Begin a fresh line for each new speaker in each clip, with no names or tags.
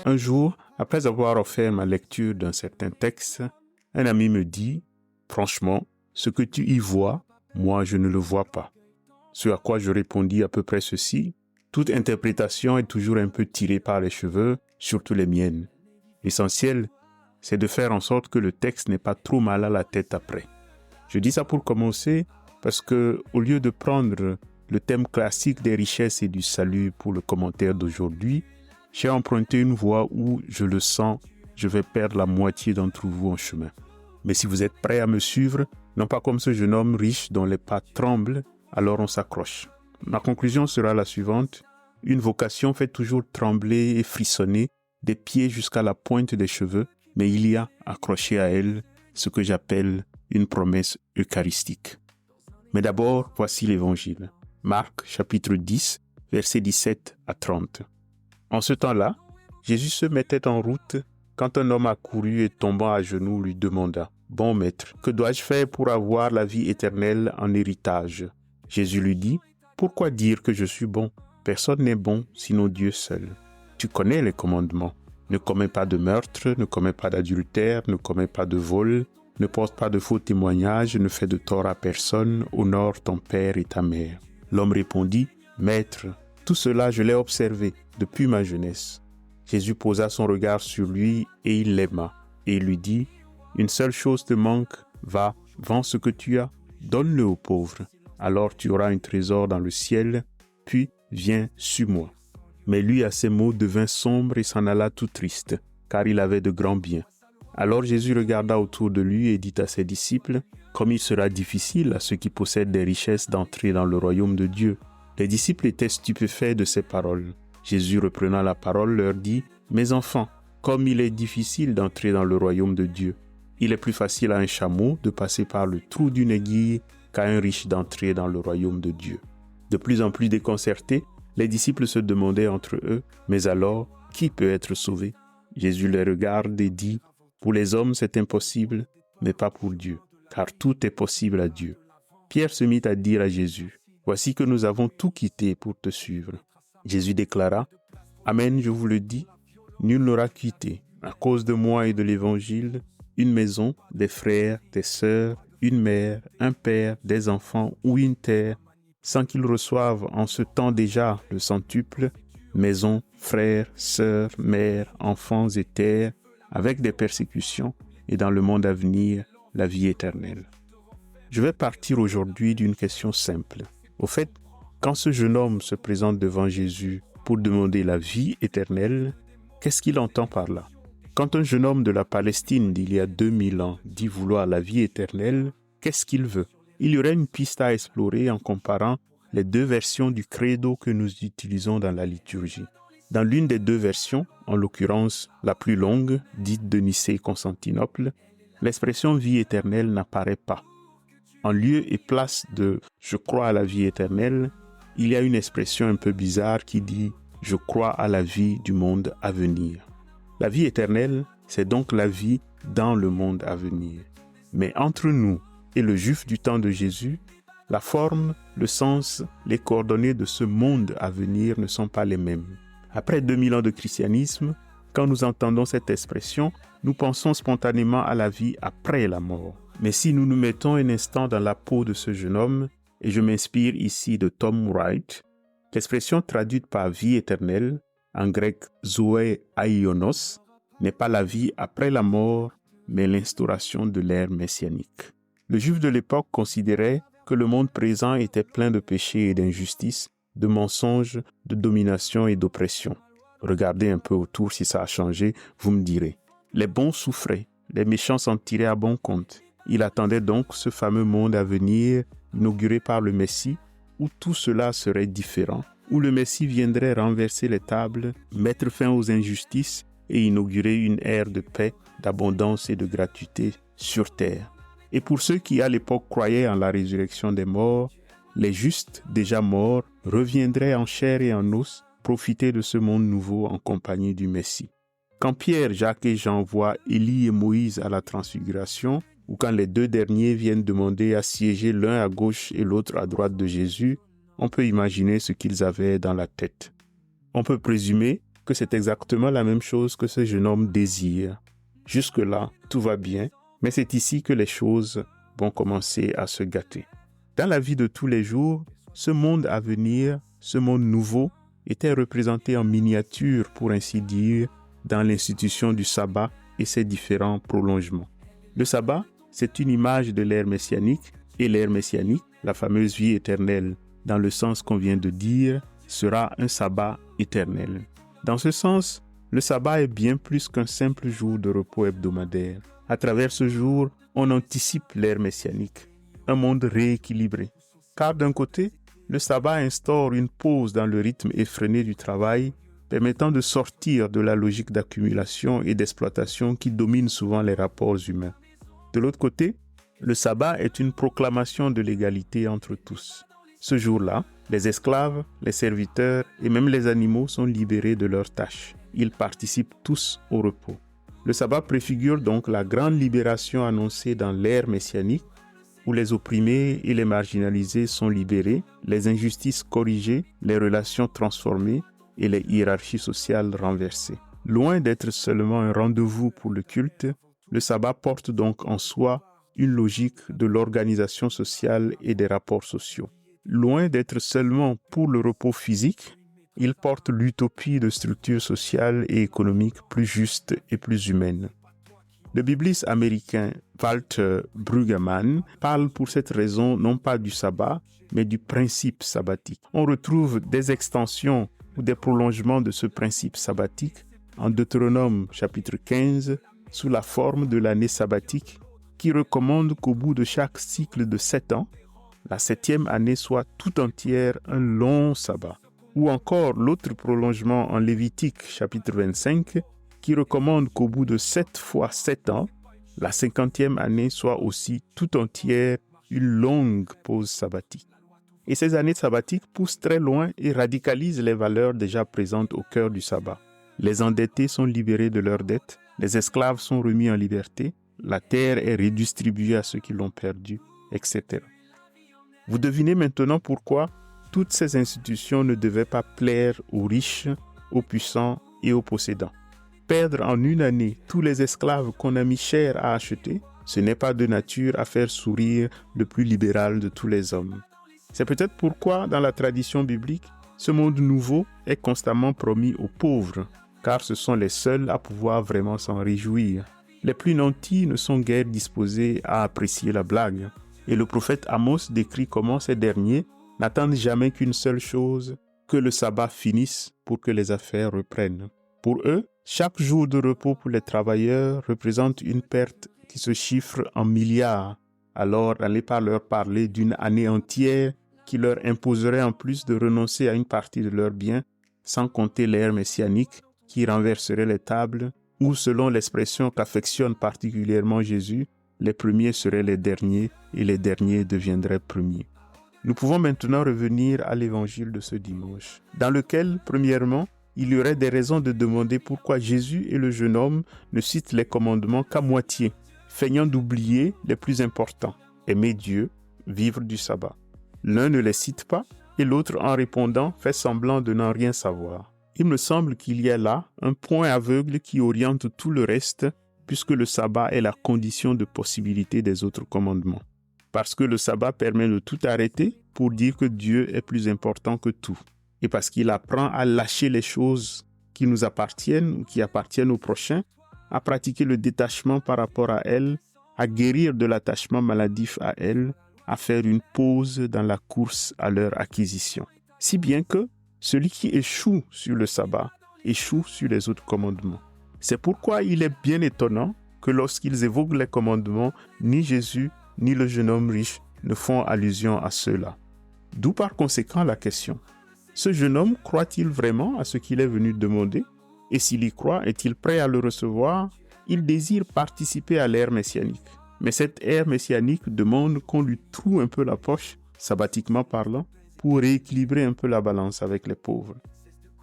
Un jour, après avoir offert ma lecture d'un certain texte, un ami me dit « Franchement, ce que tu y vois, moi je ne le vois pas. » Ce à quoi je répondis à peu près ceci: « Toute interprétation est toujours un peu tirée par les cheveux, surtout les miennes. L'essentiel, c'est de faire en sorte que le texte n'ait pas trop mal à la tête après. » Je dis ça pour commencer parce que, au lieu de prendre le thème classique des richesses et du salut pour le commentaire d'aujourd'hui, j'ai emprunté une voie où, je le sens, je vais perdre la moitié d'entre vous en chemin. Mais si vous êtes prêts à me suivre, non pas comme ce jeune homme riche dont les pas tremblent, alors on s'accroche. Ma conclusion sera la suivante: une vocation fait toujours trembler et frissonner des pieds jusqu'à la pointe des cheveux, mais il y a accroché à elle ce que j'appelle une promesse eucharistique. Mais d'abord, voici l'Évangile. Marc, chapitre 10, versets 17 à 30. En ce temps-là, Jésus se mettait en route quand un homme accourut et tombant à genoux lui demanda: « Bon maître, que dois-je faire pour avoir la vie éternelle en héritage ?» Jésus lui dit: « Pourquoi dire que je suis bon? Personne n'est bon sinon Dieu seul. Tu connais les commandements. Ne commets pas de meurtre, ne commets pas d'adultère, ne commets pas de vol, ne porte pas de faux témoignages, ne fais de tort à personne, honore ton père et ta mère. » L'homme répondit: « Maître, tout cela je l'ai observé depuis ma jeunesse. » Jésus posa son regard sur lui et il l'aima, et il lui dit: « Une seule chose te manque, va, vends ce que tu as, donne-le aux pauvres, alors tu auras un trésor dans le ciel, puis viens, suis-moi. » Mais lui, à ces mots, devint sombre et s'en alla tout triste, car il avait de grands biens. Alors Jésus regarda autour de lui et dit à ses disciples: « Comme il sera difficile à ceux qui possèdent des richesses d'entrer dans le royaume de Dieu. » Les disciples étaient stupéfaits de ces paroles. Jésus, reprenant la parole, leur dit: « Mes enfants, comme il est difficile d'entrer dans le royaume de Dieu. Il est plus facile à un chameau de passer par le trou d'une aiguille qu'à un riche d'entrer dans le royaume de Dieu. » De plus en plus déconcertés, les disciples se demandaient entre eux: « Mais alors, qui peut être sauvé ?» Jésus les regarde et dit: « Pour les hommes, c'est impossible, mais pas pour Dieu, car tout est possible à Dieu. » Pierre se mit à dire à Jésus: « Voici que nous avons tout quitté pour te suivre. » Jésus déclara: « Amen, je vous le dis, nul n'aura quitté, à cause de moi et de l'Évangile, une maison, des frères, des sœurs, une mère, un père, des enfants ou une terre, sans qu'il reçoive en ce temps déjà le centuple, maison, frères, sœurs, mères, enfants et terres, avec des persécutions, et dans le monde à venir, la vie éternelle. » Je vais partir aujourd'hui d'une question simple. Au fait, quand ce jeune homme se présente devant Jésus pour demander la vie éternelle, qu'est-ce qu'il entend par là? Quand un jeune homme de la Palestine d'il y a 2000 ans dit vouloir la vie éternelle, qu'est-ce qu'il veut? Il y aurait une piste à explorer en comparant les deux versions du credo que nous utilisons dans la liturgie. Dans l'une des deux versions, en l'occurrence la plus longue, dite de Nicée-Constantinople, l'expression vie éternelle n'apparaît pas. En lieu et place de « je crois à la vie éternelle », il y a une expression un peu bizarre qui dit « je crois à la vie du monde à venir ». La vie éternelle, c'est donc la vie dans le monde à venir. Mais entre nous et le juif du temps de Jésus, la forme, le sens, les coordonnées de ce monde à venir ne sont pas les mêmes. Après 2000 ans de christianisme, quand nous entendons cette expression, nous pensons spontanément à la vie après la mort. Mais si nous nous mettons un instant dans la peau de ce jeune homme, et je m'inspire ici de Tom Wright, l'expression traduite par vie éternelle, en grec zoé aionos, n'est pas la vie après la mort, mais l'instauration de l'ère messianique. Le juif de l'époque considérait que le monde présent était plein de péchés et d'injustices, de mensonges, de domination et d'oppression. Regardez un peu autour si ça a changé, vous me direz. Les bons souffraient, les méchants s'en tiraient à bon compte. Il attendait donc ce fameux monde à venir, inauguré par le Messie, où tout cela serait différent, où le Messie viendrait renverser les tables, mettre fin aux injustices et inaugurer une ère de paix, d'abondance et de gratuité sur terre. Et pour ceux qui à l'époque croyaient en la résurrection des morts, les justes déjà morts reviendraient en chair et en os profiter de ce monde nouveau en compagnie du Messie. Quand Pierre, Jacques et Jean voient Élie et Moïse à la transfiguration, ou quand les deux derniers viennent demander à siéger l'un à gauche et l'autre à droite de Jésus, on peut imaginer ce qu'ils avaient dans la tête. On peut présumer que que c'est exactement la même chose que ce jeune homme désire. Jusque-là, tout va bien, mais c'est ici que les choses vont commencer à se gâter. Dans la vie de tous les jours, ce monde à venir, ce monde nouveau, était représenté en miniature, pour ainsi dire, dans l'institution du sabbat et ses différents prolongements. Le sabbat, c'est une image de l'ère messianique, et l'ère messianique, la fameuse vie éternelle, dans le sens qu'on vient de dire, sera un sabbat éternel. Dans ce sens, le sabbat est bien plus qu'un simple jour de repos hebdomadaire. À travers ce jour, on anticipe l'ère messianique, un monde rééquilibré. Car d'un côté, le sabbat instaure une pause dans le rythme effréné du travail, permettant de sortir de la logique d'accumulation et d'exploitation qui domine souvent les rapports humains. De l'autre côté, le sabbat est une proclamation de l'égalité entre tous. Ce jour-là, les esclaves, les serviteurs et même les animaux sont libérés de leurs tâches. Ils participent tous au repos. Le sabbat préfigure donc la grande libération annoncée dans l'ère messianique, où les opprimés et les marginalisés sont libérés, les injustices corrigées, les relations transformées et les hiérarchies sociales renversées. Loin d'être seulement un rendez-vous pour le culte, le sabbat porte donc en soi une logique de l'organisation sociale et des rapports sociaux. Loin d'être seulement pour le repos physique, il porte l'utopie de structures sociales et économiques plus justes et plus humaines. Le bibliste américain Walter Brueggemann parle pour cette raison non pas du sabbat, mais du principe sabbatique. On retrouve des extensions ou des prolongements de ce principe sabbatique en Deutéronome chapitre 15 sous la forme de l'année sabbatique qui recommande qu'au bout de chaque cycle de 7 ans, la 7e année soit tout entière un long sabbat. Ou encore l'autre prolongement en Lévitique chapitre 25 qui recommande qu'au bout de 7 fois 7 ans, la 50e année soit aussi tout entière une longue pause sabbatique. Et ces années sabbatiques poussent très loin et radicalisent les valeurs déjà présentes au cœur du sabbat. Les endettés sont libérés de leurs dettes, les esclaves sont remis en liberté, la terre est redistribuée à ceux qui l'ont perdue, etc. Vous devinez maintenant pourquoi toutes ces institutions ne devaient pas plaire aux riches, aux puissants et aux possédants. Perdre en une année tous les esclaves qu'on a mis cher à acheter, ce n'est pas de nature à faire sourire le plus libéral de tous les hommes. C'est peut-être pourquoi, dans la tradition biblique, ce monde nouveau est constamment promis aux pauvres, car ce sont les seuls à pouvoir vraiment s'en réjouir. Les plus nantis ne sont guère disposés à apprécier la blague. Et le prophète Amos décrit comment ces derniers n'attendent jamais qu'une seule chose, que le sabbat finisse pour que les affaires reprennent. Pour eux, chaque jour de repos pour les travailleurs représente une perte qui se chiffre en milliards. Alors, n'allez pas leur parler d'une année entière qui leur imposerait en plus de renoncer à une partie de leurs biens, sans compter l'ère messianique qui renverserait les tables, ou selon l'expression qu'affectionne particulièrement Jésus, les premiers seraient les derniers et les derniers deviendraient premiers. Nous pouvons maintenant revenir à l'évangile de ce dimanche, dans lequel, premièrement, il y aurait des raisons de demander pourquoi Jésus et le jeune homme ne citent les commandements qu'à moitié, feignant d'oublier les plus importants, aimer Dieu, vivre du sabbat. L'un ne les cite pas et l'autre, en répondant, fait semblant de n'en rien savoir. Il me semble qu'il y a là un point aveugle qui oriente tout le reste, puisque le sabbat est la condition de possibilité des autres commandements. Parce que le sabbat permet de tout arrêter pour dire que Dieu est plus important que tout. Et parce qu'il apprend à lâcher les choses qui nous appartiennent ou qui appartiennent au prochain, à pratiquer le détachement par rapport à elles, à guérir de l'attachement maladif à elles, à faire une pause dans la course à leur acquisition. Si bien que celui qui échoue sur le sabbat échoue sur les autres commandements. C'est pourquoi il est bien étonnant que lorsqu'ils évoquent les commandements, ni Jésus ni le jeune homme riche ne font allusion à ceux-là. D'où par conséquent la question. Ce jeune homme croit-il vraiment à ce qu'il est venu demander? Et s'il y croit, est-il prêt à le recevoir? Il désire participer à l'ère messianique. Mais cette ère messianique demande qu'on lui troue un peu la poche, sabbatiquement parlant, pour rééquilibrer un peu la balance avec les pauvres.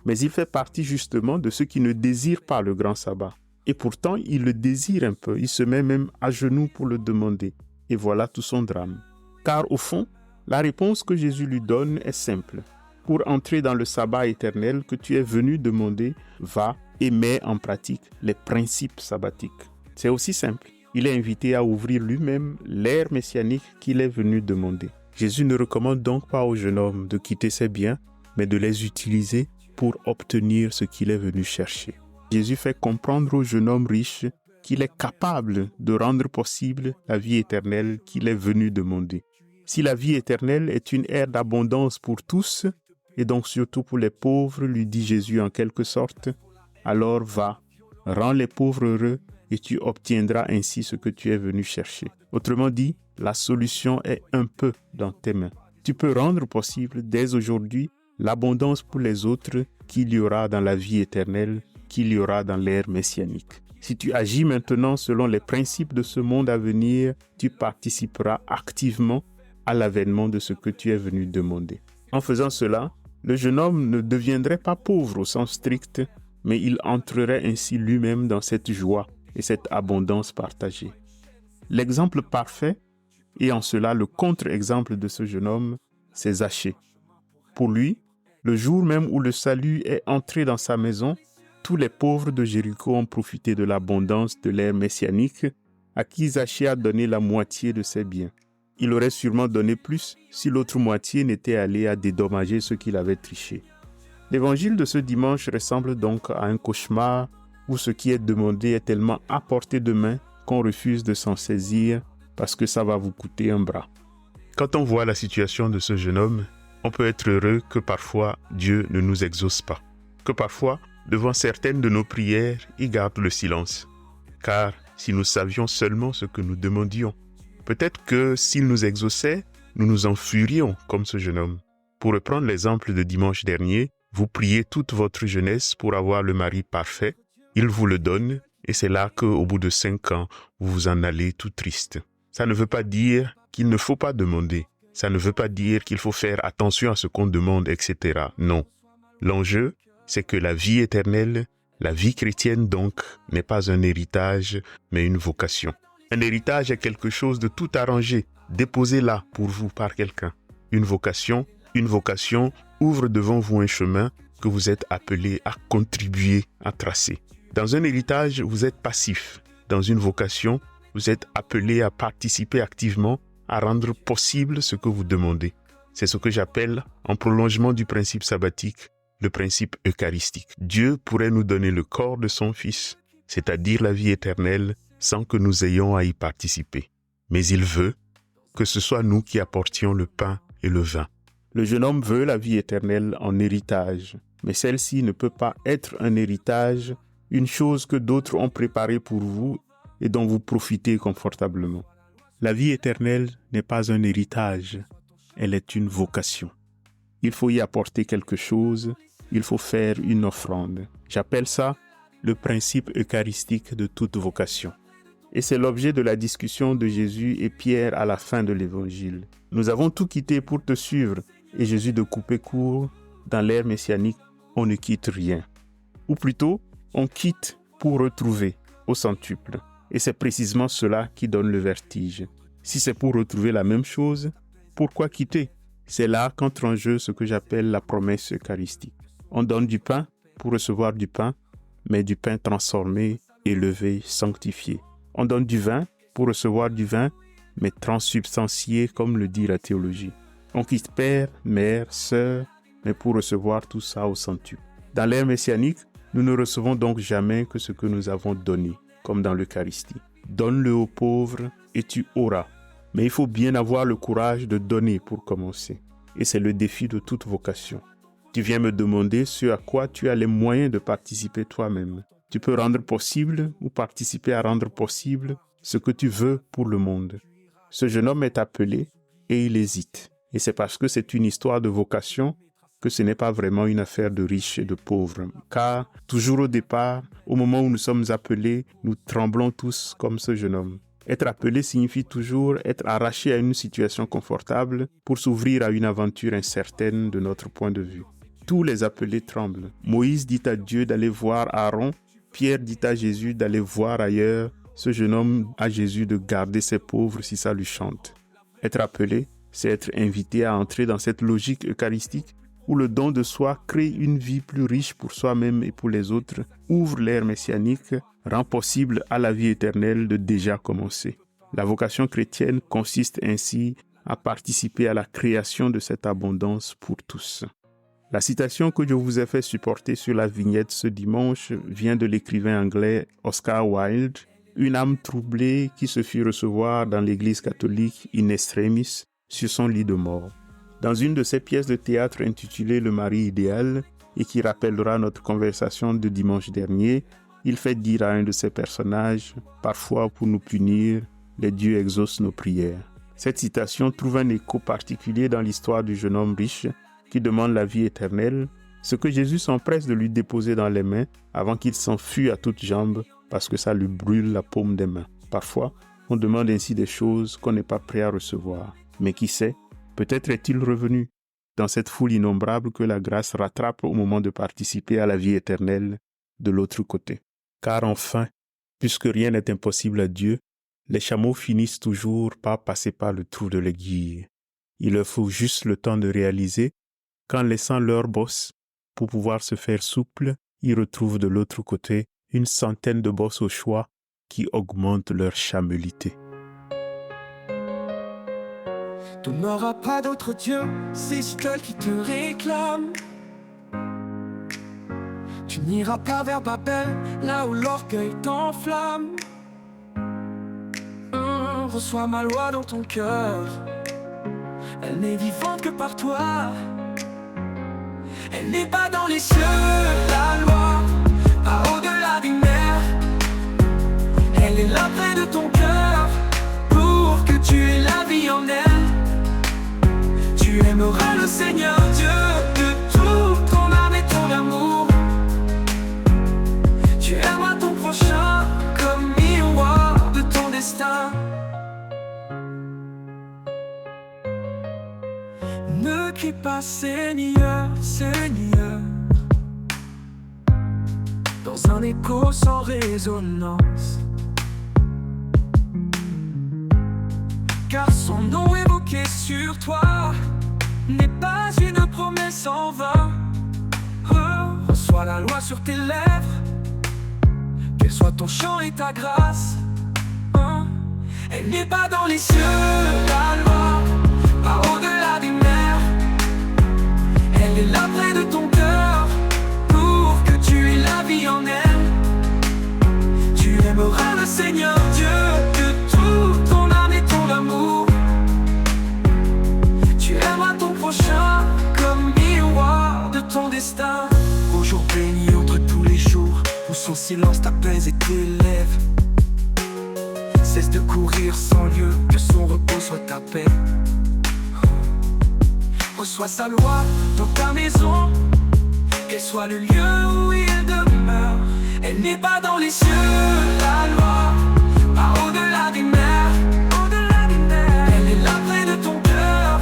Mais il fait partie justement de ceux qui ne désirent pas le grand sabbat. Et pourtant, il le désire un peu, il se met même à genoux pour le demander. Et voilà tout son drame. Car au fond, la réponse que Jésus lui donne est simple. pour entrer dans le sabbat éternel que tu es venu demander, va et mets en pratique les principes sabbatiques. C'est aussi simple. Il est invité à ouvrir lui-même l'ère messianique qu'il est venu demander. Jésus ne recommande donc pas au jeune homme de quitter ses biens, mais de les utiliser pour obtenir ce qu'il est venu chercher. Jésus fait comprendre au jeune homme riche qu'il est capable de rendre possible la vie éternelle qu'il est venu demander. Si la vie éternelle est une ère d'abondance pour tous, et donc surtout pour les pauvres, lui dit Jésus en quelque sorte, alors va, rends les pauvres heureux et tu obtiendras ainsi ce que tu es venu chercher. Autrement dit, la solution est un peu dans tes mains. Tu peux rendre possible dès aujourd'hui l'abondance pour les autres qu'il y aura dans la vie éternelle, qu'il y aura dans l'ère messianique. Si tu agis maintenant selon les principes de ce monde à venir, tu participeras activement à l'avènement de ce que tu es venu demander. En faisant cela, le jeune homme ne deviendrait pas pauvre au sens strict, mais il entrerait ainsi lui-même dans cette joie et cette abondance partagée. L'exemple parfait, et en cela le contre-exemple de ce jeune homme, c'est Zachée. Pour lui, le jour même où le salut est entré dans sa maison, tous les pauvres de Jéricho ont profité de l'abondance de l'ère messianique à qui Zachée a donné la moitié de ses biens. Il aurait sûrement donné plus si l'autre moitié n'était allée à dédommager ceux qu'il avait trichés. L'évangile de ce dimanche ressemble donc à un cauchemar où ce qui est demandé est tellement à portée de main qu'on refuse de s'en saisir parce que ça va vous coûter un bras. Quand on voit la situation de ce jeune homme, on peut être heureux que parfois Dieu ne nous exauce pas, que parfois, devant certaines de nos prières, il garde le silence. Car si nous savions seulement ce que nous demandions, peut-être que s'il nous exauçait, nous nous enfuirions comme ce jeune homme. Pour reprendre l'exemple de dimanche dernier, vous priez toute votre jeunesse pour avoir le mari parfait, il vous le donne, et c'est là qu'au bout de 5 ans, vous vous en allez tout triste. Ça ne veut pas dire qu'il ne faut pas demander. Ça ne veut pas dire qu'il faut faire attention à ce qu'on demande, etc. Non. L'enjeu, c'est que la vie éternelle, la vie chrétienne donc, n'est pas un héritage, mais une vocation. Un héritage est quelque chose de tout arrangé, déposé là pour vous par quelqu'un. Une vocation ouvre devant vous un chemin que vous êtes appelé à contribuer à tracer. Dans un héritage, vous êtes passif. Dans une vocation, vous êtes appelé à participer activement, à rendre possible ce que vous demandez. C'est ce que j'appelle, en prolongement du principe sabbatique, le principe eucharistique. Dieu pourrait nous donner le corps de son Fils, c'est-à-dire la vie éternelle, sans que nous ayons à y participer. Mais il veut que ce soit nous qui apportions le pain et le vin. Le jeune homme veut la vie éternelle en héritage, mais celle-ci ne peut pas être un héritage, une chose que d'autres ont préparée pour vous et dont vous profitez confortablement. La vie éternelle n'est pas un héritage, elle est une vocation. Il faut y apporter quelque chose, il faut faire une offrande. J'appelle ça le principe eucharistique de toute vocation. Et c'est l'objet de la discussion de Jésus et Pierre à la fin de l'évangile. Nous avons tout quitté pour te suivre, et Jésus de couper court, dans l'ère messianique, on ne quitte rien. Ou plutôt, on quitte pour retrouver au centuple. Et c'est précisément cela qui donne le vertige. Si c'est pour retrouver la même chose, pourquoi quitter? C'est là qu'entre en jeu ce que j'appelle la promesse eucharistique. On donne du pain pour recevoir du pain, mais du pain transformé, élevé, sanctifié. On donne du vin pour recevoir du vin, mais transsubstantié, comme le dit la théologie. On quitte père, mère, sœur, mais pour recevoir tout ça au centuple. Dans l'ère messianique, nous ne recevons donc jamais que ce que nous avons donné, comme dans l'Eucharistie. Donne-le aux pauvres et tu auras. Mais il faut bien avoir le courage de donner pour commencer. Et c'est le défi de toute vocation. Tu viens me demander ce à quoi tu as les moyens de participer toi-même. Tu peux rendre possible ou participer à rendre possible ce que tu veux pour le monde. Ce jeune homme est appelé et il hésite. Et c'est parce que c'est une histoire de vocation que ce n'est pas vraiment une affaire de riches et de pauvres. Car toujours au départ, au moment où nous sommes appelés, nous tremblons tous comme ce jeune homme. Être appelé signifie toujours être arraché à une situation confortable pour s'ouvrir à une aventure incertaine de notre point de vue. Tous les appelés tremblent. Moïse dit à Dieu d'aller voir Aaron, Pierre dit à Jésus d'aller voir ailleurs, ce jeune homme à Jésus de garder ses pauvres si ça lui chante. Être appelé, c'est être invité à entrer dans cette logique eucharistique où le don de soi crée une vie plus riche pour soi-même et pour les autres, ouvre l'ère messianique, rend possible à la vie éternelle de déjà commencer. La vocation chrétienne consiste ainsi à participer à la création de cette abondance pour tous. La citation que je vous ai fait supporter sur la vignette ce dimanche vient de l'écrivain anglais Oscar Wilde, une âme troublée qui se fit recevoir dans l'église catholique in extremis sur son lit de mort. Dans une de ses pièces de théâtre intitulée Le mari idéal et qui rappellera notre conversation de dimanche dernier, il fait dire à un de ses personnages « Parfois pour nous punir, les dieux exaucent nos prières ». Cette citation trouve un écho particulier dans l'histoire du jeune homme riche qui demande la vie éternelle, ce que Jésus s'empresse de lui déposer dans les mains avant qu'il s'enfuie à toutes jambes parce que ça lui brûle la paume des mains. Parfois, on demande ainsi des choses qu'on n'est pas prêt à recevoir. Mais qui sait, peut-être est-il revenu dans cette foule innombrable que la grâce rattrape au moment de participer à la vie éternelle de l'autre côté. Car enfin, puisque rien n'est impossible à Dieu, les chameaux finissent toujours par passer par le trou de l'aiguille. Il leur faut juste le temps de réaliser qu'en laissant leur bosse pour pouvoir se faire souple, ils retrouvent de l'autre côté une centaine de bosses au choix qui augmentent leur chamelité.
Tu n'auras pas d'autre Dieu, c'est seul qui te réclame. Tu n'iras pas vers Babel, là où l'orgueil t'enflamme. Reçois ma loi dans ton cœur. Elle n'est vivante que par toi. Elle n'est pas dans les cieux, la loi, pas au-delà des mers. Elle est là près de ton cœur, pour que tu aies la vie en elle. Tu aimeras le Seigneur Dieu de toute ton âme et ton amour. Tu aimeras ton prochain comme miroir de ton destin. Ne crie pas Seigneur, Seigneur, dans un écho sans résonance, car son nom évoqué sur toi n'est pas une promesse en vain. Reçois la loi sur tes lèvres, qu'elle soit ton chant et ta grâce. Elle n'est pas dans les cieux, la loi, pas au-delà des mers. Elle est là près de ton cœur, pour que tu aies la vie en elle. Tu aimeras le Seigneur Dieu de toute ton âme et ton amour. Tu aimeras ton prochain comme miroir de ton destin. Au jour béni entre tous les jours, où son silence t'apaise et t'élève. Cesse de courir sans lieu, que son repos soit ta paix. Reçois sa loi dans ta maison, qu'elle soit le lieu où il demeure. Elle n'est pas dans les cieux, la loi, pas au-delà des mers. Elle est là près de ton cœur,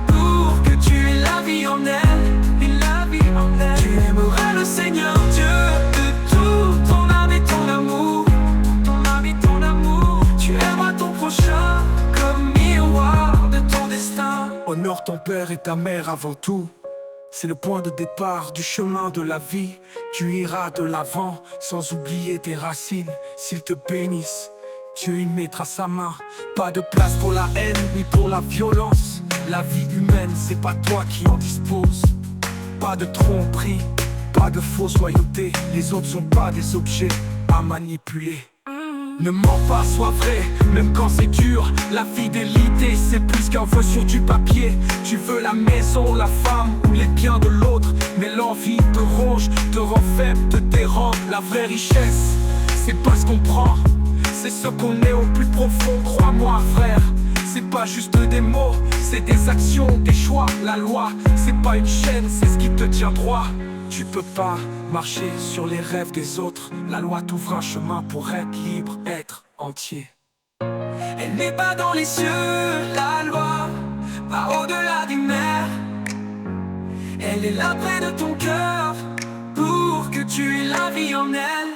pour que tu aies la vie en elle. Et la vie en elle. Tu aimeras le Seigneur Dieu de toute ton âme et ton amour. Ton âme et ton amour. Tu aimeras ton prochain comme miroir de ton destin. Honore ton père et ta mère avant tout. C'est le point de départ du chemin de la vie. Tu iras de l'avant sans oublier tes racines. S'ils te bénissent, Dieu y mettra sa main. Pas de place pour la haine ni pour la violence. La vie humaine, c'est pas toi qui en dispose. Pas de tromperie, pas de fausse loyauté. Les autres sont pas des objets à manipuler. Ne mens pas, sois vrai, même quand c'est dur. La fidélité, c'est plus qu'un vœu sur du papier. Tu veux la maison, la femme ou les biens de l'autre, mais l'envie te ronge, te rend faible, te dérange. La vraie richesse, c'est pas ce qu'on prend, c'est ce qu'on est au plus profond. Crois-moi frère, c'est pas juste des mots, c'est des actions, des choix. La loi, c'est pas une chaîne, c'est ce qui te tient droit. Tu peux pas marcher sur les rêves des autres. La loi t'ouvre un chemin pour être libre, être entier. Elle n'est pas dans les cieux, la loi, pas au-delà des mers. Elle est là près de ton cœur, pour que tu aies la vie en elle.